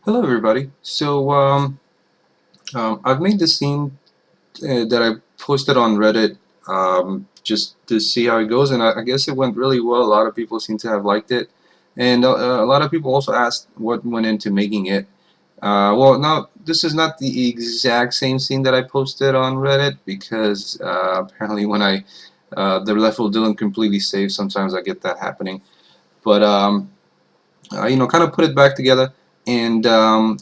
Hello everybody. I've made this scene that I posted on Reddit just to see how it goes, and I guess it went really well. A lot of people seem to have liked it, and a lot of people also asked what went into making it. Well, now this is not the exact same scene that I posted on Reddit because apparently when the level didn't completely save, sometimes I get that happening. But kind of put it back together, and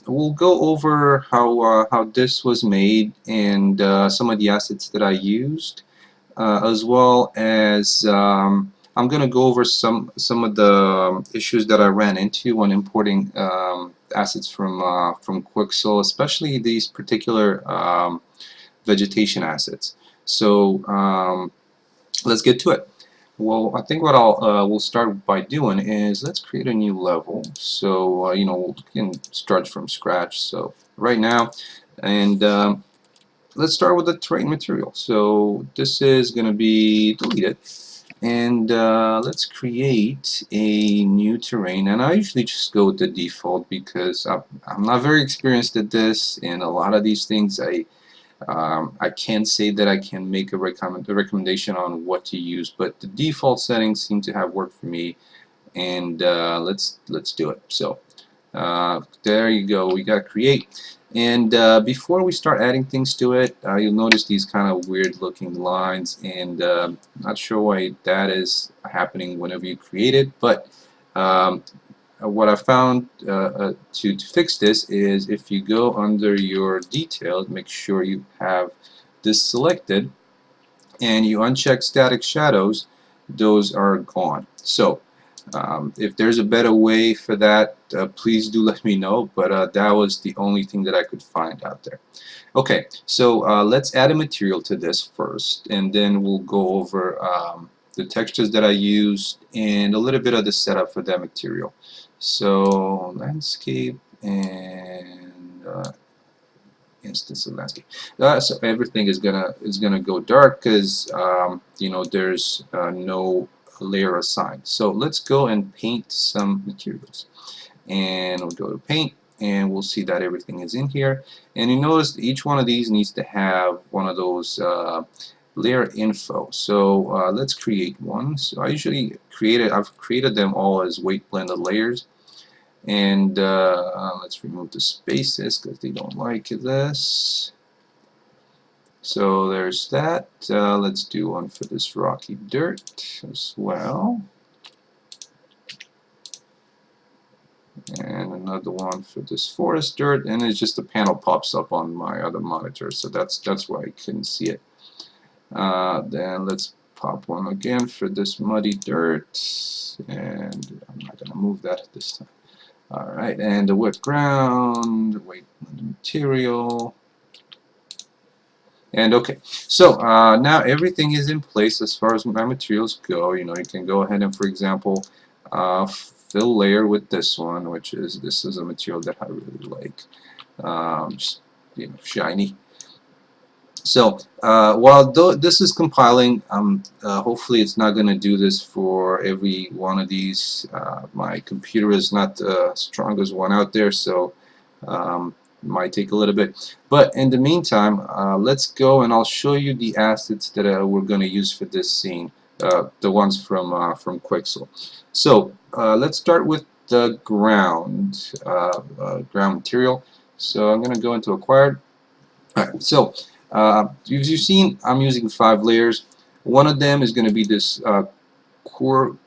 we'll go over how this was made and some of the assets that I used, as well as I'm gonna go over some of the issues that I ran into when importing assets from Quixel, especially these particular vegetation assets. So let's get to it. Well, I think what we'll start by doing is let's create a new level. So we can start from scratch. So right now, and let's start with the terrain material. So this is going to be deleted, and let's create a new terrain. And I usually just go with the default because I'm not very experienced at this, and a lot of these things I can't say that I can make a recommendation on what to use, but the default settings seem to have worked for me, and let's do it. So there you go. We got create, and before we start adding things to it, you'll notice these kind of weird looking lines, and not sure why that is happening whenever you create it, but um, what I found to fix this is if you go under your details, make sure you have this selected and you uncheck static shadows, those are gone. So if there's a better way for that, please do let me know, but that was the only thing that I could find out there. Okay, so let's add a material to this first, and then we'll go over the textures that I used and a little bit of the setup for that material. So landscape and instance of landscape. So everything is gonna go dark because there's no layer assigned. So let's go and paint some materials, and we'll go to paint, and we'll see that everything is in here. And you notice each one of these needs to have one of those layer info. So let's create one. So I've created them all as weight blended layers, and let's remove the spaces because they don't like this. So there's that. Let's do one for this rocky dirt as well, and another one for this forest dirt, and it's just the panel pops up on my other monitor, so that's why I couldn't see it. Then let's pop one again for this muddy dirt, and I'm not going to move that this time. Alright, and the wet ground, weight material. And okay, so now everything is in place as far as my materials go. You can go ahead and, for example, fill layer with this one, this is a material that I really like. Just shiny. So while this is compiling, hopefully it's not going to do this for every one of these. My computer is not the strongest one out there, so might take a little bit. But in the meantime, let's go and I'll show you the assets that we're going to use for this scene, the ones from Quixel. So let's start with the ground material. So I'm going to go into acquired. Alright, so as you've seen, I'm using 5 layers. One of them is going to be this quarry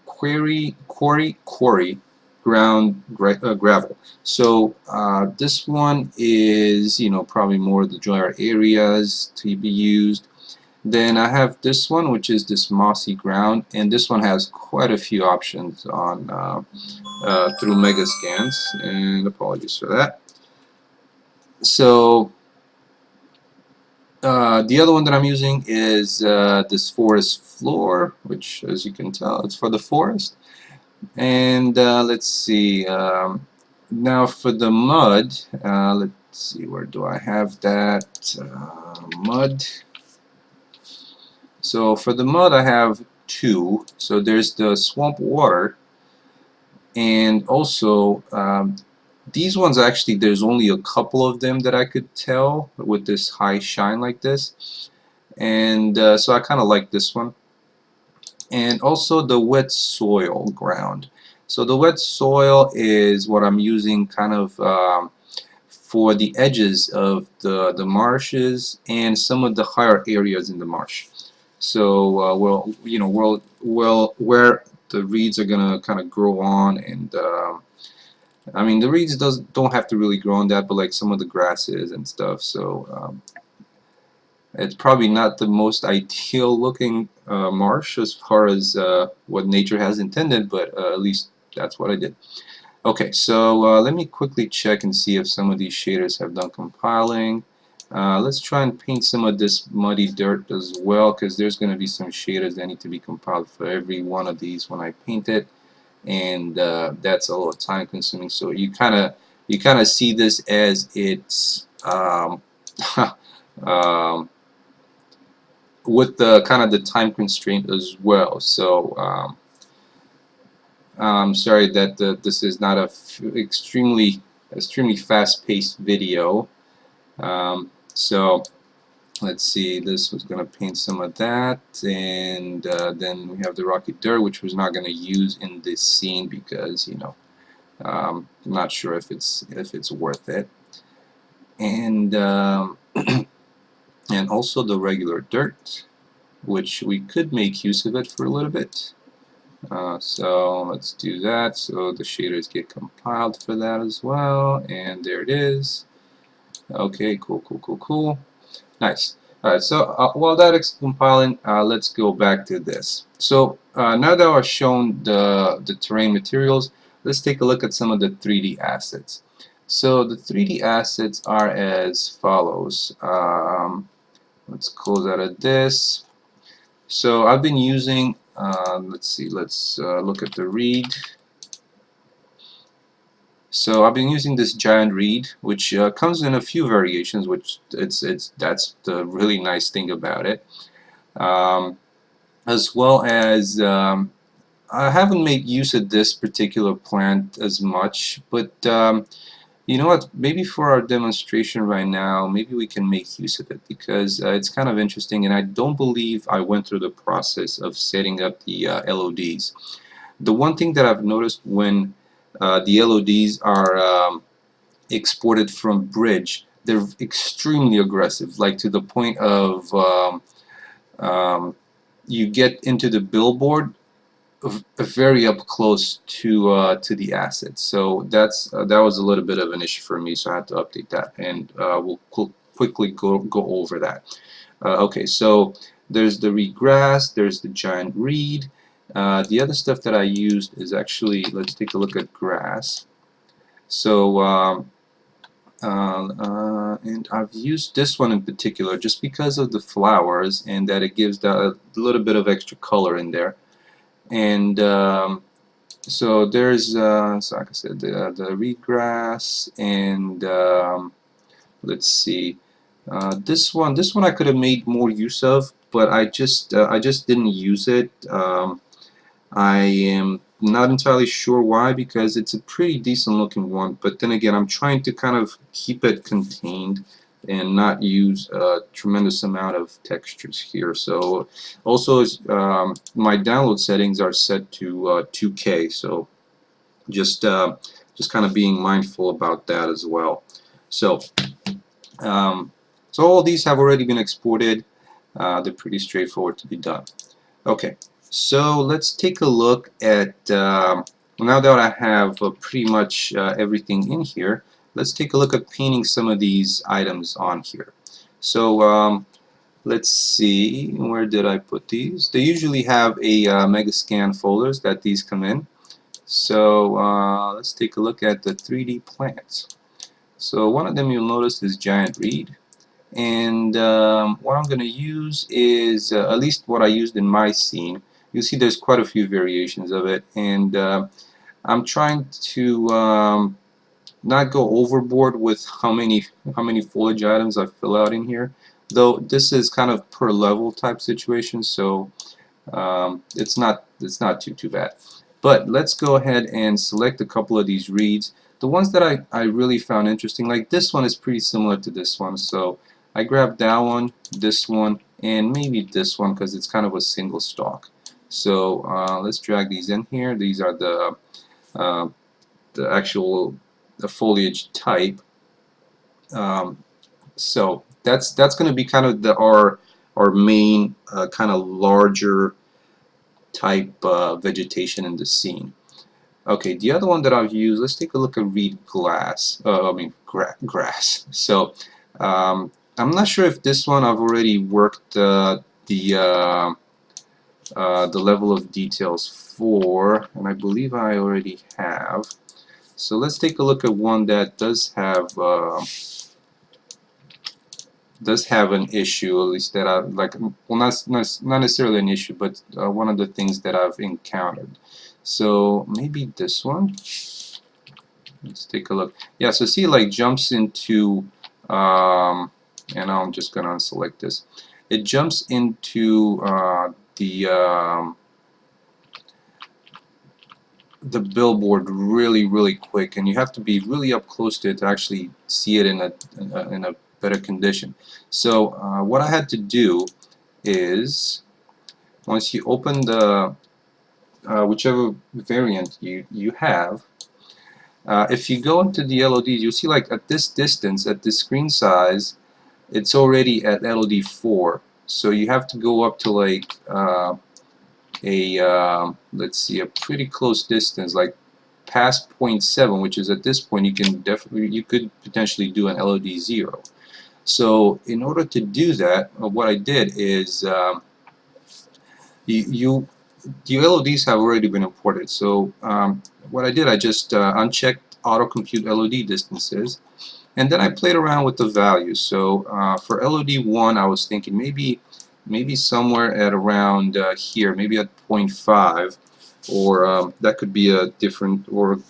ground gravel. So this one is probably more of the drier areas to be used. Then I have this one, which is this mossy ground, and this one has quite a few options on through Megascans, and apologies for that. So the other one that I'm using is this forest floor, which, as you can tell, it's for the forest. And let's see. Now for the mud, let's see, where do I have that mud? So for the mud, I have 2. So there's the swamp water, and also These ones actually, there's only a couple of them that I could tell with this high shine like this, and so I kind of like this one. And also the wet soil ground. So the wet soil is what I'm using kind of for the edges of the marshes and some of the higher areas in the marsh. So well, you know, where the reeds are gonna kind of grow on, and I mean the reeds don't have to really grow on that, but like some of the grasses and stuff. So it's probably not the most ideal looking marsh as far as what nature has intended, but at least that's what I did. Okay, so let me quickly check and see if some of these shaders have done compiling. Let's try and paint some of this muddy dirt as well, because there's going to be some shaders that need to be compiled for every one of these when I paint it, and that's a little time consuming. So you kind of see this as it's um, with the kind of the time constraint as well. So I'm sorry that this is not a extremely fast-paced video. So let's see, this was going to paint some of that, and then we have the rocky dirt, which was not going to use in this scene because, you know, I'm not sure if it's worth it. And and also the regular dirt, which we could make use of it for a little bit. So let's do that. So the shaders get compiled for that as well, and there it is. Okay, cool. Nice. Alright, so while that is compiling, let's go back to this. So now that I've shown the terrain materials, let's take a look at some of the 3D assets. So the 3D assets are as follows. Let's close out of this. So I've been using, let's see, let's look at the reed. So I've been using this giant reed, which comes in a few variations, which that's the really nice thing about it. As well as I haven't made use of this particular plant as much, but you know what, maybe for our demonstration right now, maybe we can make use of it because it's kind of interesting, and I don't believe I went through the process of setting up the LODs. The one thing that I've noticed when the LODs are exported from Bridge, they're extremely aggressive, like to the point of you get into the billboard very up close to the assets. So that was a little bit of an issue for me, so I had to update that, and we'll quickly go over that. Okay, so there's the reed grass, there's the giant reed. The other stuff that I used is actually, let's take a look at grass. So and I've used this one in particular just because of the flowers and that it gives a little bit of extra color in there. And so there's, so like I said, the reed grass, and let's see, this one I could have made more use of, but I just didn't use it. I am not entirely sure why, because it's a pretty decent looking one, but then again I'm trying to kind of keep it contained and not use a tremendous amount of textures here. So also my download settings are set to 2K, so just kind of being mindful about that as well. So so all these have already been exported. They're pretty straightforward to be done. Okay, so let's take a look at, now that I have pretty much everything in here, let's take a look at painting some of these items on here. So let's see, where did I put these? They usually have a Megascan folders that these come in. So let's take a look at the 3D plants. So one of them you'll notice is giant reed. And what I'm going to use is at least what I used in my scene. You'll see there's quite a few variations of it, and I'm trying to not go overboard with how many foliage items I fill out in here. Though this is kind of per level type situation, so it's not too bad. But let's go ahead and select a couple of these reeds. the ones that I really found interesting, like this one is pretty similar to this one, so I grabbed that one, this one, and maybe this one because it's kind of a single stalk. So let's drag these in here. These are uh, the actual the foliage type. Um, so that's going to be kind of our main kind of larger type vegetation in the scene. Okay, the other one that I've used, let's take a look at reed glass. I mean grass. So I'm not sure if this one I've already worked the level of details for, and I believe I already have. So let's take a look at one that does have an issue, at least that I like. Well, not necessarily an issue, but one of the things that I've encountered. So maybe this one. Let's take a look. Yeah, so see, like jumps into, and I'm just gonna unselect this. It jumps into the billboard really quick, and you have to be really up close to it to actually see it in a better condition. So what I had to do is, once you open the whichever variant you have, if you go into the LODs, you'll see like at this distance, at this screen size, it's already at LOD 4. So you have to go up to like let's see, a pretty close distance, like past 0.7, which is at this point you could potentially do an LOD 0. So in order to do that, what I did is the LODs have already been imported. So what I did, I just unchecked auto compute LOD distances, and then I played around with the values. So for LOD 1, I was thinking maybe somewhere at around here, maybe at 0.5, or that could be a different, or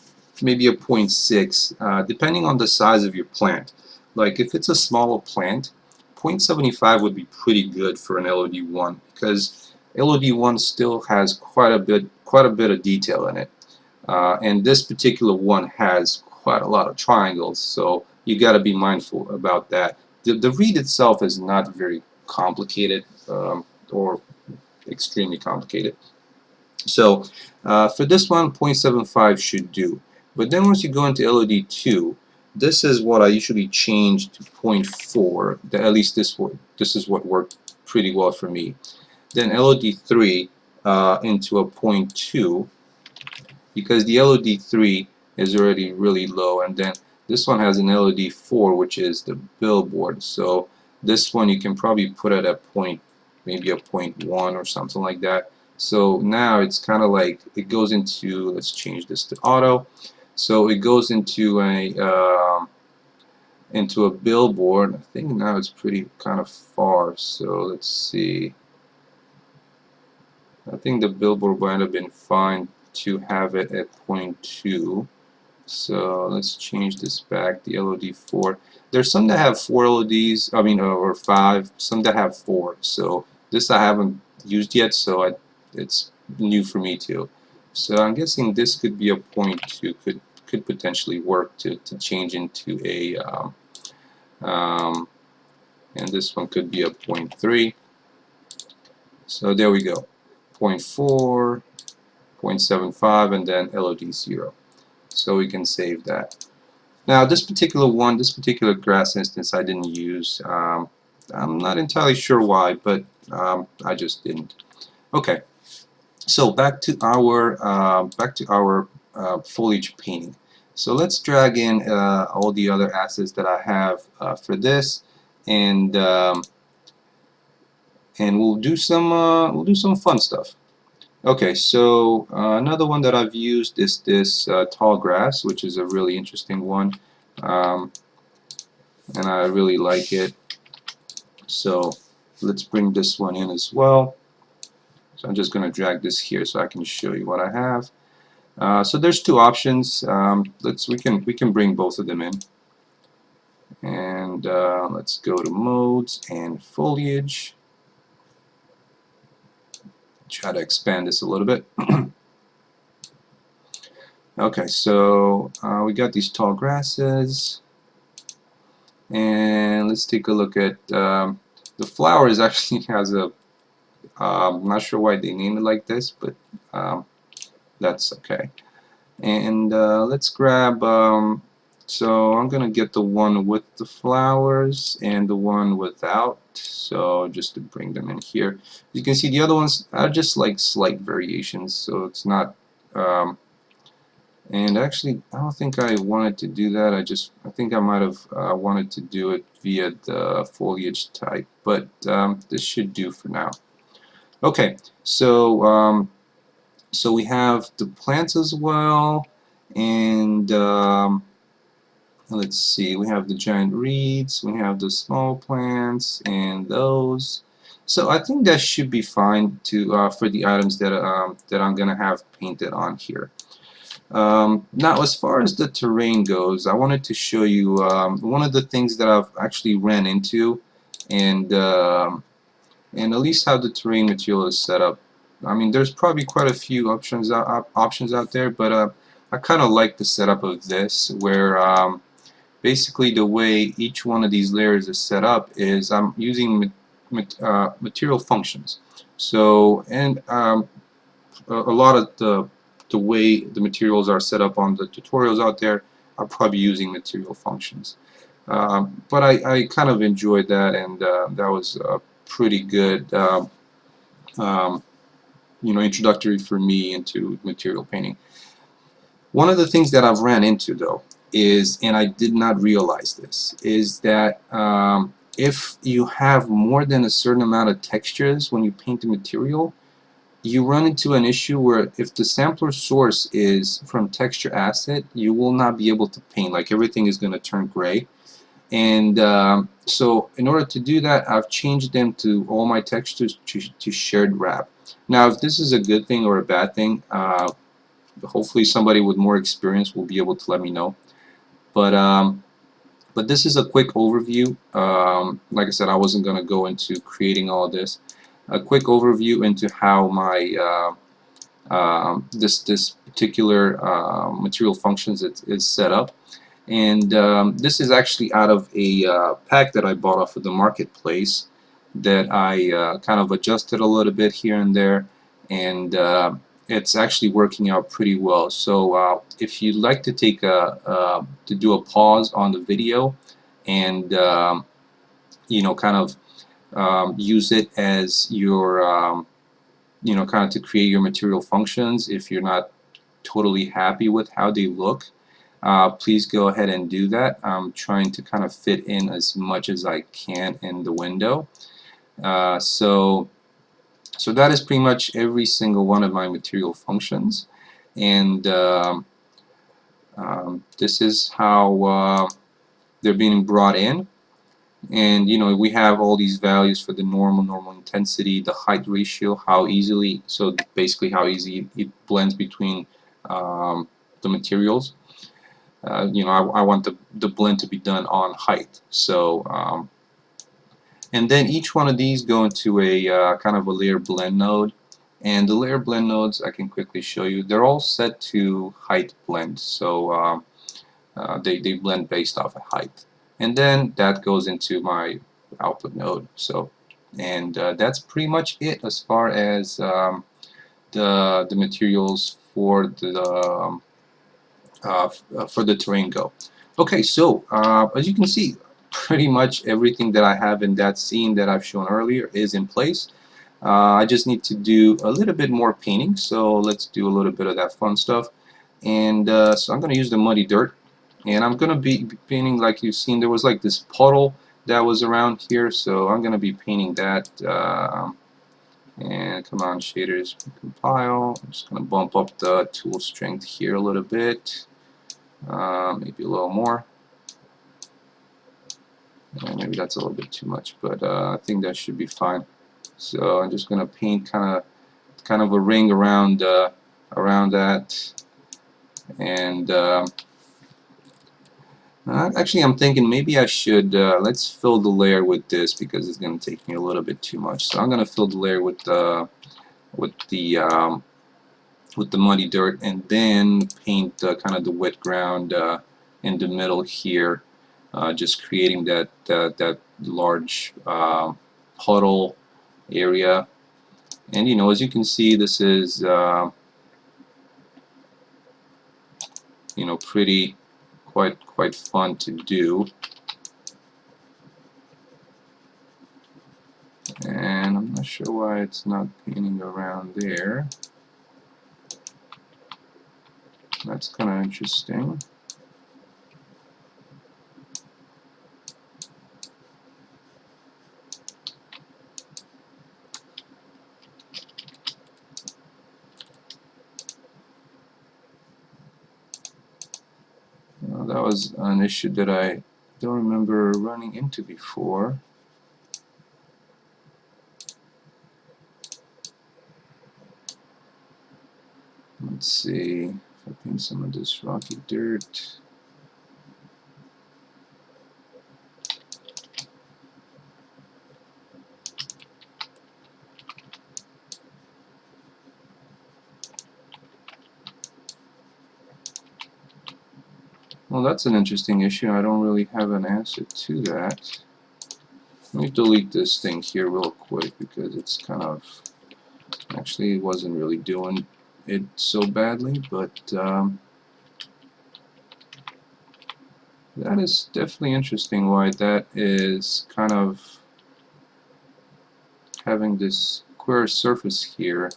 maybe a 0.6, depending on the size of your plant. Like if it's a smaller plant, 0.75 would be pretty good for an LOD 1, because LOD 1 still has quite a bit of detail in it, and this particular one has quite a lot of triangles, so you got to be mindful about that. The read itself is not very complicated, or extremely complicated. So for this one, 0.75 should do. But then once you go into LOD 2, this is what I usually change to 0.4. At least this is what worked pretty well for me. Then LOD 3 into a 0.2, because the LOD 3 is already really low, and then this one has an LOD 4, which is the billboard. So this one you can probably put at a point, maybe a 0.1 or something like that. So now it's kind of like it goes into, let's change this to auto. So it goes into a billboard. I think now it's pretty kind of far. So let's see. I think the billboard might have been fine to have it at 0.2. So let's change this back, the LOD 4. There's some that have 4 LODs, I mean, or 5, some that have 4. So this I haven't used yet, so it's new for me too. So I'm guessing this could be a 0.2, could potentially work to change into a, and this one could be a 0.3. So there we go, 0.4, 0.75, and then LOD 0. So we can save that. Now this particular grass instance I didn't use. I'm not entirely sure why, but I just didn't. Okay, so back to our foliage painting. So let's drag in all the other assets that I have for this, and we'll do some fun stuff. Okay, so another one that I've used is this tall grass, which is a really interesting one, and I really like it. So let's bring this one in as well. So I'm just going to drag this here so I can show you what I have. So there's two options. We can bring both of them in, and let's go to modes and foliage. Try to expand this a little bit. Okay, so we got these tall grasses, and let's take a look at the flowers. Actually has a I'm not sure why they named it like this, but um, that's okay. And let's grab so I'm gonna get the one with the flowers and the one without, so just to bring them in here. You can see the other ones are just like slight variations, so it's not and actually I don't think I wanted to do that. I think I might have wanted to do it via the foliage type, but this should do for now. Okay, so we have the plants as well, and let's see, we have the giant reeds, we have the small plants, and those. So I think that should be fine to for the items that I'm gonna have painted on here. Now, as far as the terrain goes, I wanted to show you one of the things that I've actually ran into, and and at least how the terrain material is set up. I mean, there's probably quite a few options out there, but I kind of like the setup of this, where basically the way each one of these layers is set up is I'm using material functions. So, and a lot of the way the materials are set up on the tutorials out there are probably using material functions. But I kind of enjoyed that, and that was pretty good, um, introductory for me into material painting. One of the things that I've ran into though is, and I did not realize this, is that if you have more than a certain amount of textures when you paint the material, you run into an issue where if the sampler source is from texture asset, you will not be able to paint. Like everything is going to turn gray. And so in order to do that, I've changed them to all my textures to shared wrap. Now, if this is a good thing or a bad thing, hopefully somebody with more experience will be able to let me know. But this is a quick overview. Like I said, I wasn't going to go into creating all this. A quick overview into how my this particular material functions is set up. And this is actually out of a pack that I bought off of the marketplace that I kind of adjusted a little bit here and there, and it's actually working out pretty well. So if you'd like to take to do a pause on the video and kind of use it as your kind of to create your material functions if you're not totally happy with how they look, please go ahead and do that. I'm trying to kind of fit in as much as I can in the window. So that is pretty much every single one of my material functions, and this is how they're being brought in. And we have all these values for the normal intensity, the height ratio, how easily, so basically how easy it blends between the materials. I want the blend to be done on height. So and then each one of these go into a kind of a layer blend node, and the layer blend nodes I can quickly show you. They're all set to height blend, so they blend based off of height. And then that goes into my output node. So, and that's pretty much it as far as the materials for the terrain go. Okay, so as you can see, pretty much everything that I have in that scene that I've shown earlier is in place. I just need to do a little bit more painting, so let's do a little bit of that fun stuff. And so I'm going to use the muddy dirt, and I'm going to be painting, like you've seen, there was like this puddle that was around here, so I'm going to be painting that. And come on, shaders, compile. I'm just going to bump up the tool strength here a little bit, maybe a little more. Maybe that's a little bit too much, but I think that should be fine. So I'm just going to paint kind of a ring around that, and actually I'm thinking maybe I should let's fill the layer with this because it's going to take me a little bit too much. So I'm going to fill the layer with the with the muddy dirt, and then paint kind of the wet ground in the middle here, just creating that large puddle area. And as you can see, this is pretty quite fun to do. And I'm not sure why it's not painting around there. That's kind of interesting. That was an issue that I don't remember running into before. Let's see if I paint some of this rocky dirt. Well, that's an interesting issue. I don't really have an answer to that. Let me delete this thing here real quick because it's kind of, actually it wasn't really doing it so badly, but that is definitely interesting why that is kind of having this square surface here,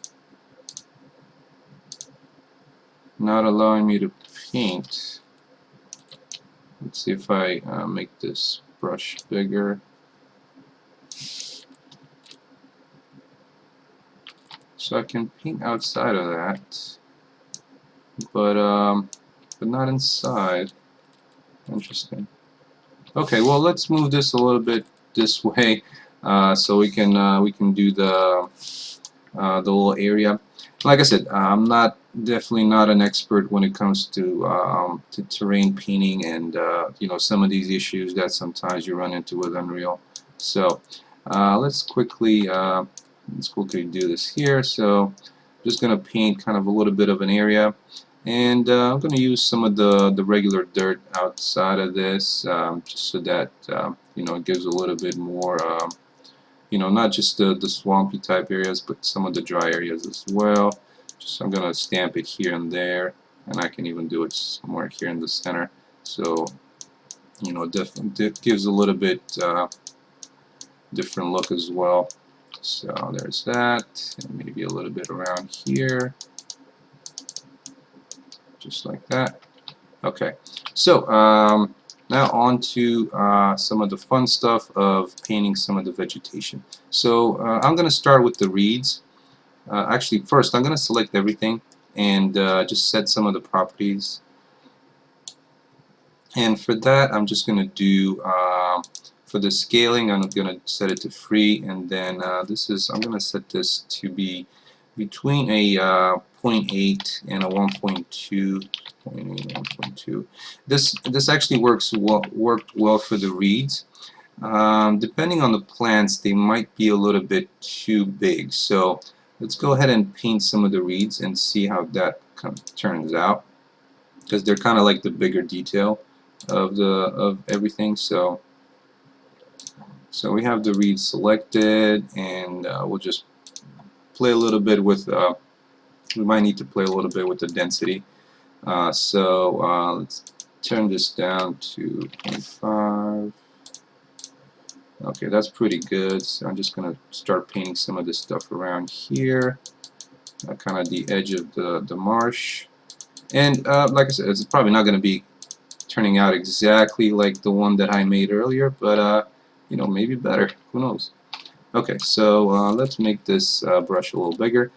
not allowing me to paint. Let's see if I make this brush bigger. So I can paint outside of that, but not inside. Interesting. Okay, well, let's move this a little bit this way, so we can do the little area. Like I said, I'm definitely not an expert when it comes to terrain painting and some of these issues that sometimes you run into with Unreal. So let's quickly do this here. So I'm just going to paint kind of a little bit of an area, and I'm going to use some of the regular dirt outside of this, just so that it gives a little bit more, not just the swampy type areas, but some of the dry areas as well. So I'm going to stamp it here and there, and I can even do it somewhere here in the center. So definitely gives a little bit different look as well. So there's that, and maybe a little bit around here, just like that. Okay, so now on to some of the fun stuff of painting some of the vegetation. So I'm going to start with the reeds. Actually, first I'm going to select everything and just set some of the properties. And for that, I'm just going to do, for the scaling, I'm going to set it to free, and then I'm going to set this to be between a 0.8 and a 1.2. 1.2. This actually worked well for the reeds. Depending on the plants, they might be a little bit too big. So let's go ahead and paint some of the reeds and see how that turns out, because they're kind of like the bigger detail of everything. So we have the reeds selected, and we'll just play a little bit with. We might need to play a little bit with the density. Let's turn this down to 0.5. Okay, that's pretty good. So I'm just going to start painting some of this stuff around here, kind of the edge of the marsh. And like I said, it's probably not going to be turning out exactly like the one that I made earlier, but maybe better. Who knows? Okay, so let's make this brush a little bigger,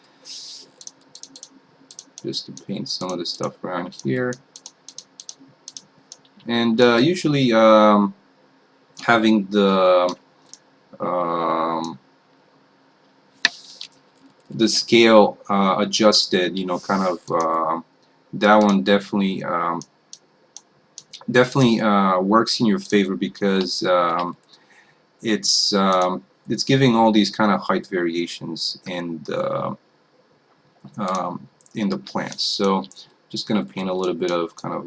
just to paint some of the stuff around here. And usually having the scale adjusted, kind of that one definitely works in your favor, because it's giving all these kind of height variations, and in the plants. So just gonna paint a little bit of kind of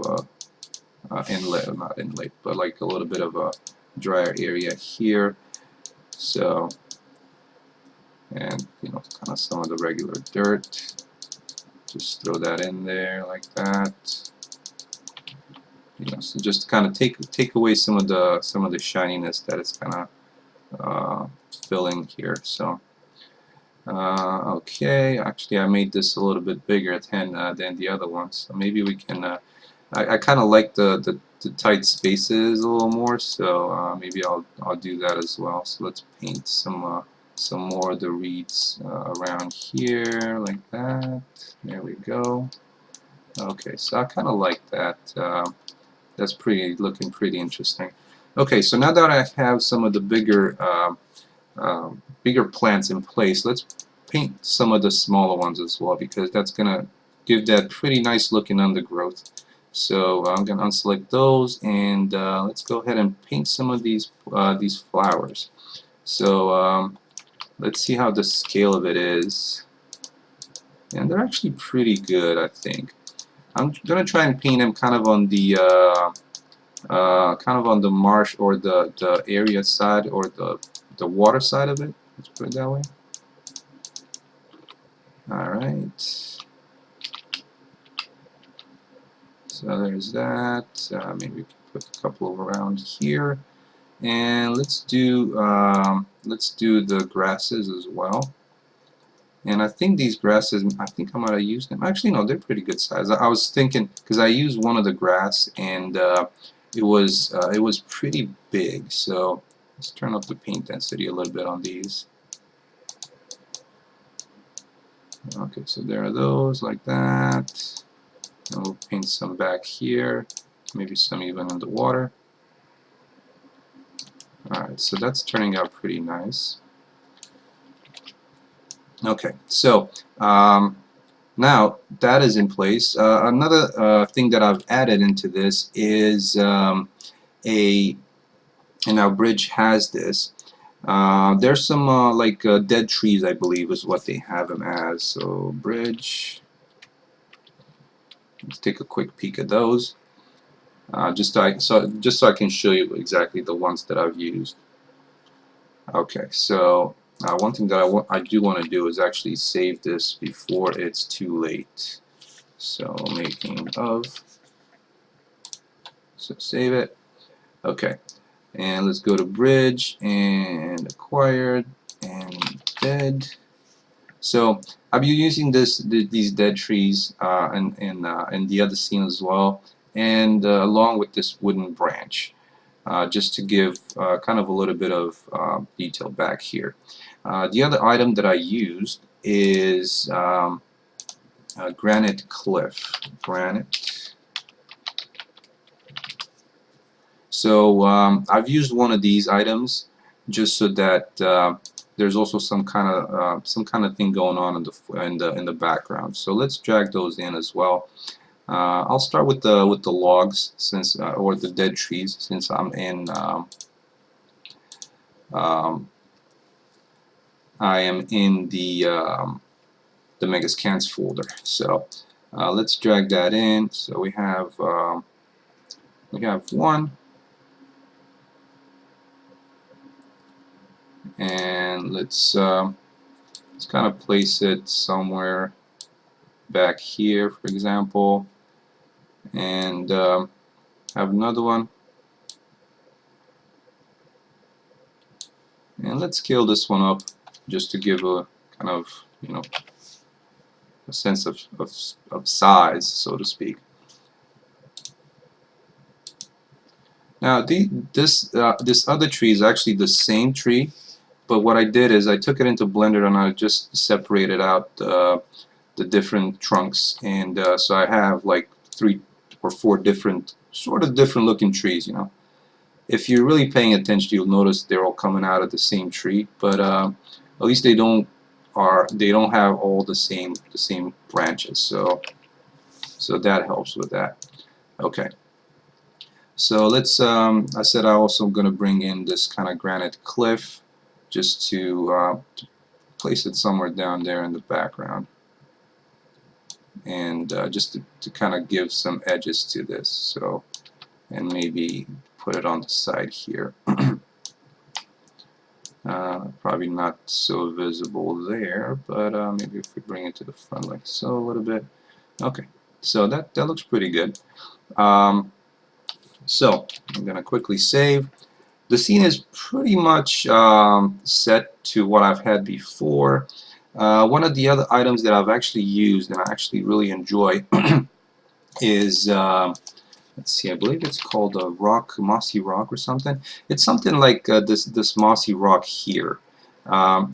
a inlet, not inlet, but like a little bit of a drier area here. So, and you know, kind of some of the regular dirt. Just throw that in there like that. You know, so just kind of take away some of the shininess that it's kind of filling here. So okay, actually I made this a little bit bigger than the other one, so maybe we can I kind of like the tight spaces a little more, so maybe I'll do that as well. So let's paint some more of the reeds around here like that. There we go. Okay, so I kind of like that. That's looking pretty interesting. Okay, so now that I have some of the bigger plants in place, let's paint some of the smaller ones as well, because that's gonna give that pretty nice looking undergrowth. So I'm gonna unselect those, and let's go ahead and paint some of these flowers. So let's see how the scale of it is, and they're actually pretty good, I think. I'm gonna try and paint them kind of on the marsh, or the area side, or the water side of it. Let's put it that way. Alright. So there's that. Maybe we can put a couple around here. And let's do the grasses as well. And I think these grasses, I think I might have used them. Actually, no, they're pretty good size. I was thinking, because I used one of the grass, and it was pretty big. So let's turn up the paint density a little bit on these. Okay, so there are those like that. And we'll paint some back here, maybe some even in the water. Alright, so that's turning out pretty nice. Okay, so now that is in place. Another thing that I've added into this is and our bridge has this. There's some like dead trees, I believe, is what they have them as. So bridge. Let's take a quick peek at those. Just so I can show you exactly the ones that I've used. Okay, so one thing that I do want to do is actually save this before it's too late. So making of. So save it. Okay, and let's go to bridge and acquired and dead. So I'll be using these dead trees in the other scene as well, and along with this wooden branch, just to give kind of a little bit of detail back here. The other item that I used is granite cliff. Granite. So I've used one of these items just so that there's also some kind of thing going on in the background. So let's drag those in as well. I'll start with the logs, since or the dead trees, since I'm in I am in the Megascans folder. So let's drag that in. So we have one, and let's kind of place it somewhere back here, for example, and have another one, and let's scale this one up just to give a kind of, you know, a sense of size, so to speak. Now this other tree is actually the same tree, but what I did is I took it into Blender and I just separated out the different trunks, and so I have like 3 or 4 different looking trees. You know, if you're really paying attention, you'll notice they're all coming out of the same tree, but at least they don't have all the same branches, so that helps with that. Okay, so let's I said I'm also going to bring in this kind of granite cliff, just to place it somewhere down there in the background. and just to kind of give some edges to this. So, and maybe put it on the side here. Probably not so visible there, but maybe if we bring it to the front like so a little bit. Okay, so that looks pretty good. So I'm gonna quickly save. The scene is pretty much set to what I've had before. One of the other items that I've actually used and I actually really enjoy is let's see, I believe it's called a mossy rock or something. It's something like this mossy rock here.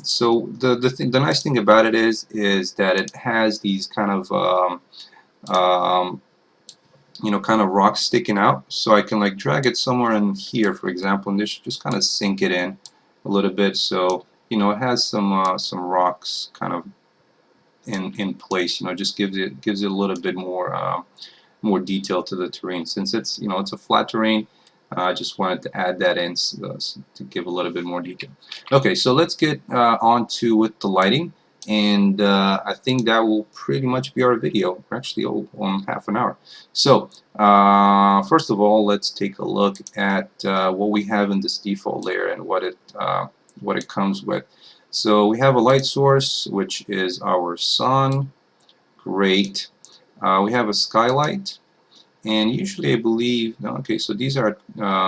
So the nice thing about it is that it has these kind of um, kind of rocks sticking out. So I can like drag it somewhere in here, for example, and this should just kind of sink it in a little bit. So it has some rocks kind of in place. Just gives it a little bit more detail to the terrain. Since it's a flat terrain, I just wanted to add that in to give a little bit more detail. Okay, so let's get on to with the lighting, and I think that will pretty much be our video. We're actually on half an hour. So first of all, let's take a look at what we have in this default layer and what it comes with. So we have a light source, which is our sun. Great. We have a skylight, and usually I believe, no, okay, so these are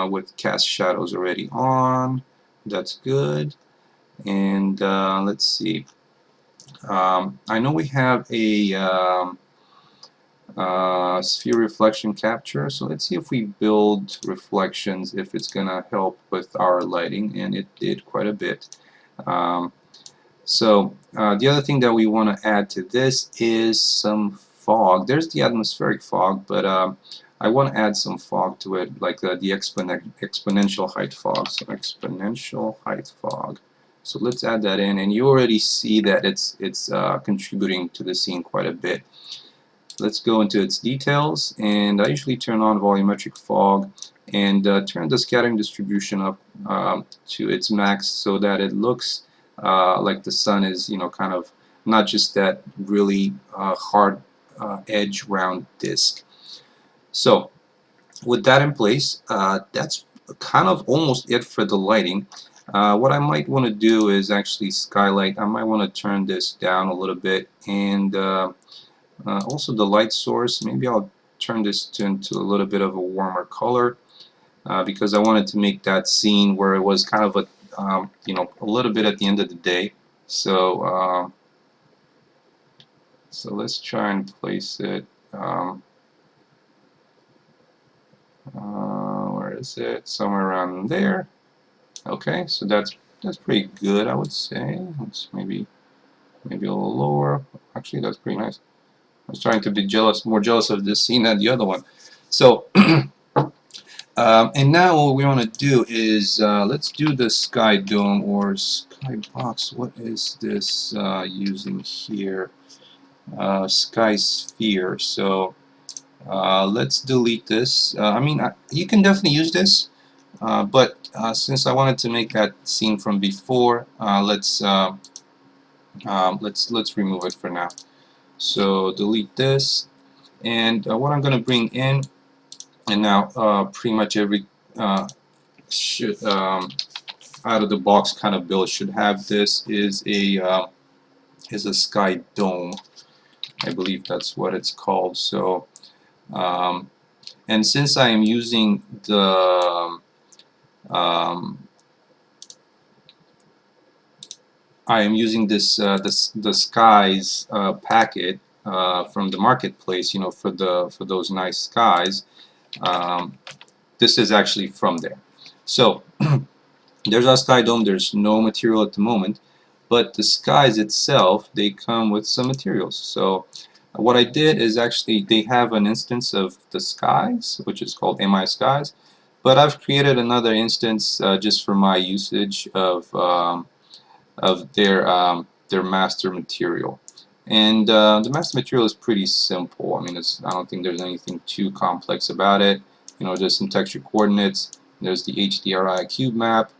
with cast shadows already on. That's good. And let's see. I know we have a sphere reflection capture, so let's see if we build reflections, if it's gonna help with our lighting, and it did quite a bit. So the other thing that we want to add to this is some fog. There's the atmospheric fog, but I want to add some fog to it, like the exponential height fog. So exponential height fog. So let's add that in, and you already see that it's contributing to the scene quite a bit. Let's go into its details, and I usually turn on volumetric fog and turn the scattering distribution up to its max so that it looks like the sun is, kind of not just that really hard edge round disk. So with that in place, that's kind of almost it for the lighting. What I might want to do is actually skylight. I might want to turn this down a little bit, and also the light source, maybe I'll turn this into a little bit of a warmer color because I wanted to make that scene where it was kind of a little bit at the end of the day. So so let's try and place it. Where is it? Somewhere around there. Okay, so that's pretty good, I would say. Let's maybe a little lower. Actually, that's pretty nice. I was trying to be more jealous of this scene than the other one. So, and now what we want to do is let's do the sky dome or skybox. What is this using here? Sky sphere. So let's delete this. I mean, you can definitely use this, but since I wanted to make that scene from before, let's remove it for now. So delete this, and what I'm going to bring in, and now pretty much every should out of the box kind of build should have this, is a sky dome. I believe that's what it's called. So and since I am using the this the skies packet from the marketplace, for those nice skies. This is actually from there. So there's our sky dome. There's no material at the moment, but the skies itself, they come with some materials. So what I did is actually they have an instance of the skies, which is called MI skies, but I've created another instance just for my usage of their master material. And the master material is pretty simple. I mean, I don't think there's anything too complex about it. There's some texture coordinates. There's the HDRI cube map,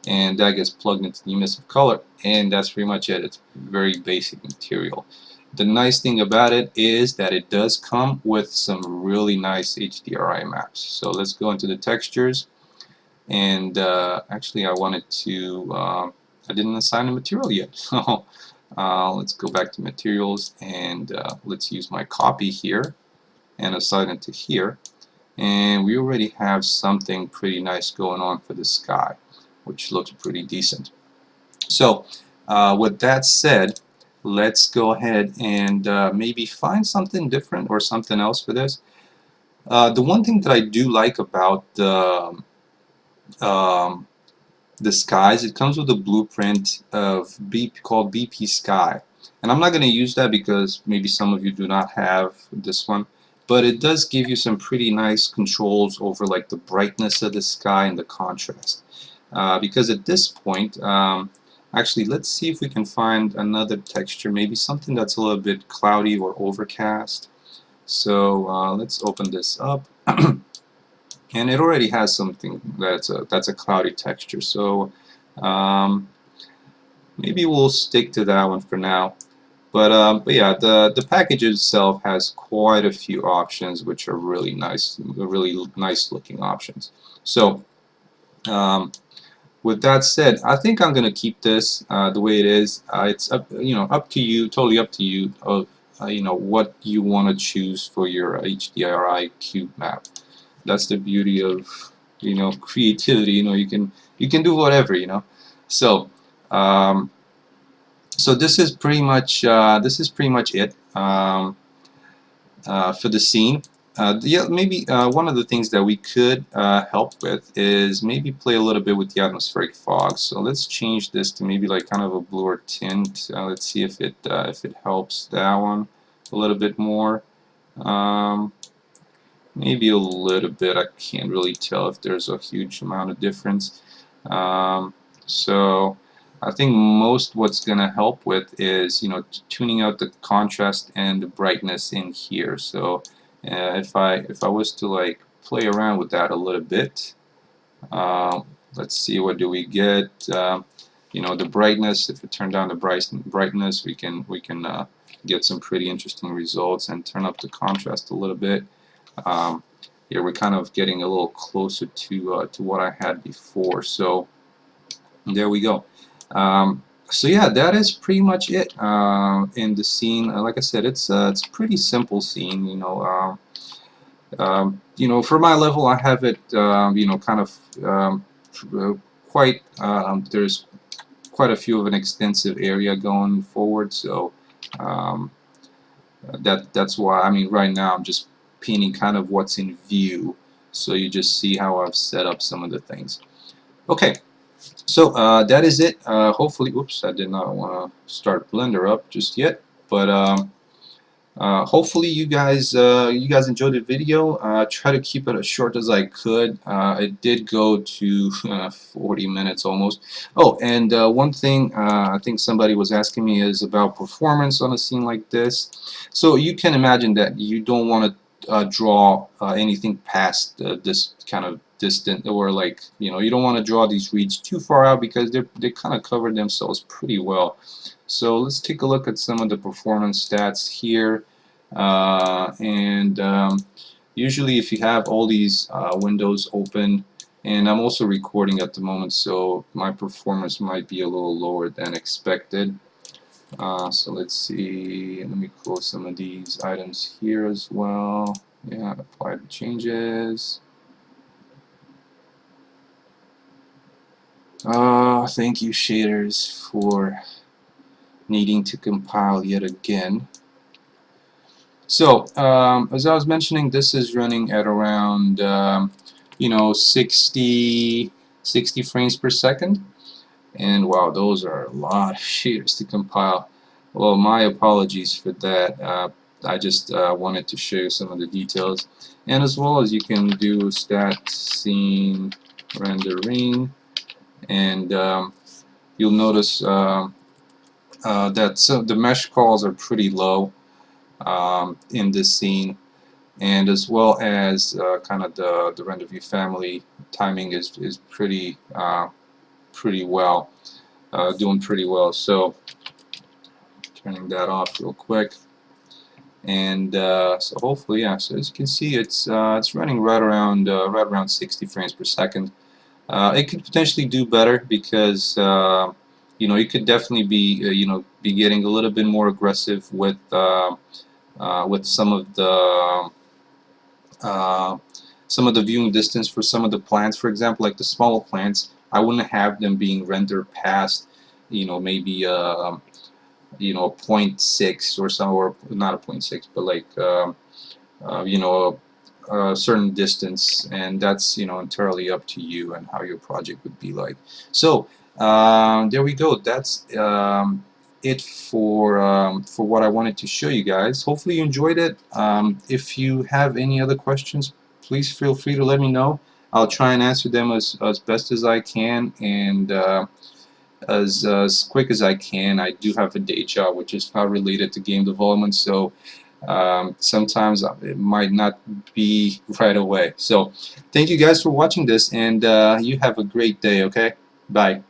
and that gets plugged into the emissive color, and that's pretty much it. It's very basic material. The nice thing about it is that it does come with some really nice HDRI maps. So let's go into the textures, and actually I wanted to, I didn't assign a material yet. So let's go back to materials, and let's use my copy here and assign it to here. And we already have something pretty nice going on for the sky, which looks pretty decent. So with that said, let's go ahead and maybe find something different or something else for this. The one thing that I do like about um, the skies, it comes with a blueprint of called BP Sky. And I'm not going to use that because maybe some of you do not have this one, but it does give you some pretty nice controls over like the brightness of the sky and the contrast. Because at this point, actually let's see if we can find another texture, maybe something that's a little bit cloudy or overcast. So let's open this up. And it already has something that's a cloudy texture, so maybe we'll stick to that one for now. But yeah, the package itself has quite a few options, which are really nice looking options. So with that said, I think I'm gonna keep this the way it is. It's up, up to you, totally up to you of what you want to choose for your HDRI cube map. That's the beauty of creativity. You can do whatever. So so this is pretty much it for the scene. Yeah, maybe one of the things that we could help with is maybe play a little bit with the atmospheric fog. So let's change this to maybe like kind of a bluer tint. Let's see if it helps that one a little bit more. Maybe a little bit. I can't really tell if there's a huge amount of difference. So I think most what's going to help with is tuning out the contrast and the brightness in here. So if I was to like play around with that a little bit, let's see, what do we get? The brightness. If we turn down the brightness, we can get some pretty interesting results, and turn up the contrast a little bit. Here we're kind of getting a little closer to what I had before. So there we go. So yeah, that is pretty much it in the scene. Like I said, it's a pretty simple scene. For my level, I have it. Kind of quite. There's quite a few of an extensive area going forward. So that's why. I mean, right now I'm just painting kind of what's in view. So you just see how I've set up some of the things. Okay. So that is it. Hopefully, oops, I did not want to start Blender up just yet, but hopefully you guys enjoyed the video. Try to keep it as short as I could. It did go to 40 minutes almost. Oh, and one thing I think somebody was asking me is about performance on a scene like this. So you can imagine that you don't want to draw anything past this kind of distant, or like you don't want to draw these reeds too far out because they kind of cover themselves pretty well. So let's take a look at some of the performance stats here. Usually if you have all these windows open, and I'm also recording at the moment, so my performance might be a little lower than expected. So let's see, let me close some of these items here as well. Yeah, apply the changes. Thank you, shaders, for needing to compile yet again. So, as I was mentioning, this is running at around 60 frames per second. And wow, those are a lot of shaders to compile. Well, my apologies for that. I just wanted to show you some of the details. And as well as you can do stat scene rendering, and you'll notice that the mesh calls are pretty low in this scene, and as well as kind of the render view family timing is pretty well, doing pretty well. So Turning that off real quick. And so hopefully, yeah. So as you can see, it's running right around 60 frames per second. It could potentially do better because you know, it could definitely be you know, be getting a little bit more aggressive with uh, some of the viewing distance for some of the plants. For example, like the smaller plants, I wouldn't have them being rendered past, you know, maybe you know, 0.6 or some, or not a 0.6, but like you know, a certain distance, and that's, you know, entirely up to you and how your project would be like. So there we go. That's it for what I wanted to show you guys. Hopefully you enjoyed it. If you have any other questions, please feel free to let me know. I'll try and answer them as best as I can, and as quick as I can. I do have a day job which is not related to game development, so sometimes it might not be right away. So thank you guys for watching this, and you have a great day. Okay, bye.